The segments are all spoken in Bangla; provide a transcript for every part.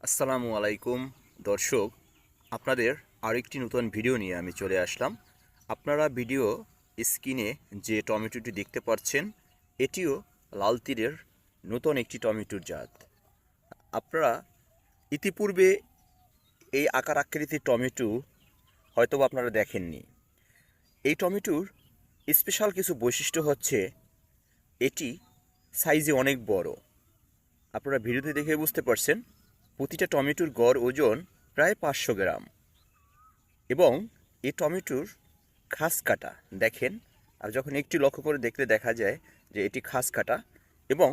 আসসালামু আলাইকুম দর্শক, আপনাদের আরেকটি নতুন ভিডিও নিয়ে আমি চলে আসলাম। আপনারা ভিডিও স্ক্রিনে যে টমেটোটি দেখতে পাচ্ছেন, এটিও লাল তীরের নতুন একটি টমেটোর জাত। আপনারা ইতিপূর্বে এই আকার আকৃতির টমেটো হয়তোবা আপনারা দেখেননি। এই টমেটোর স্পেশাল কিছু বৈশিষ্ট্য হচ্ছে এটি সাইজে অনেক বড়। আপনারা ভিডিওতে দেখে বুঝতে পারছেন, প্রতিটা টমেটোর গড় ওজন প্রায় 500 গ্রাম এবং এই টমেটোর খাস কাটা দেখেন। আর যখন একটু লক্ষ্য করে দেখলে দেখা যায় যে এটি খাস কাটা এবং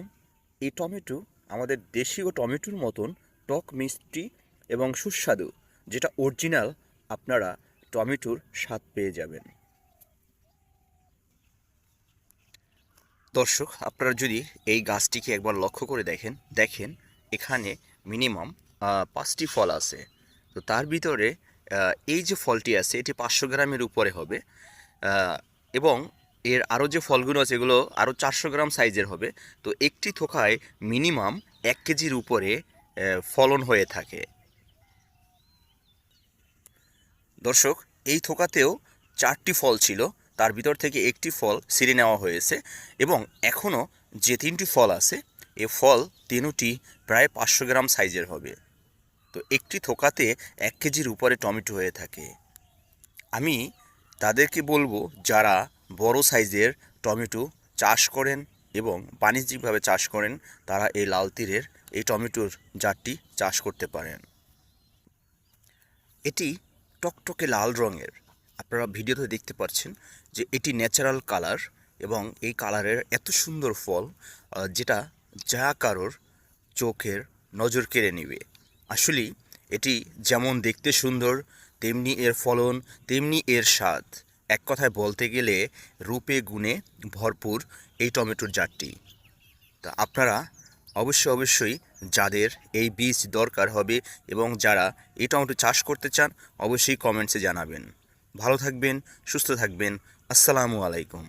এই টমেটো আমাদের দেশীয় টমেটোর মতন টক মিষ্টি এবং সুস্বাদু, যেটা অরিজিনাল আপনারা টমেটোর স্বাদ পেয়ে যাবেন। দর্শক, আপনারা যদি এই গাছটিকে একবার লক্ষ্য করে দেখেন এখানে মিনিমাম 5টি ফল আছে। তো তার ভিতরে এই যে ফলটি আছে এটি 500 গ্রামের উপরে হবে এবং এর আরও যে ফলগুলো আছে এগুলো আরও 400 গ্রাম সাইজের হবে। তো একটি থোকায় মিনিমাম 1 কেজির উপরে ফলন হয়ে থাকে। দর্শক, এই থোকাতেও 4টি ফল ছিল, তার ভিতর থেকে একটি ফল ছিঁড়ে নেওয়া হয়েছে এবং এখনও যে 3টি ফল আছে এ ফল তিনটি প্রায় 500 গ্রাম সাইজের হবে। তো একটি থোকাতে 1 কেজির উপরে টমেটো হয়ে থাকে। আমি তাদেরকে বলবো, যারা বড় সাইজের টমেটো চাষ করেন এবং বাণিজ্যিকভাবে চাষ করেন, তারা এই লাল তীরের এই টমেটোর জাতটি চাষ করতে পারেন। এটি টকটকে লাল রঙের। আপনারা ভিডিওতে দেখতে পাচ্ছেন যে এটি ন্যাচারাল কালার এবং এই কালারের এত সুন্দর ফল, যেটা যা কারোর চোখের নজর কেড়ে নেবে। আসলেই এটি যেমন দেখতে সুন্দর, তেমনি এর ফলন, তেমনি এর স্বাদ। এক কথায় বলতে গেলে রূপে গুণে ভরপুর এই টমেটোর জাতটি। তা আপনারা অবশ্যই যাদের এই বীজ দরকার হবে এবং যারা এই টমেটো চাষ করতে চান, অবশ্যই কমেন্টসে জানাবেন। ভালো থাকবেন, সুস্থ থাকবেন। আসসালামু আলাইকুম।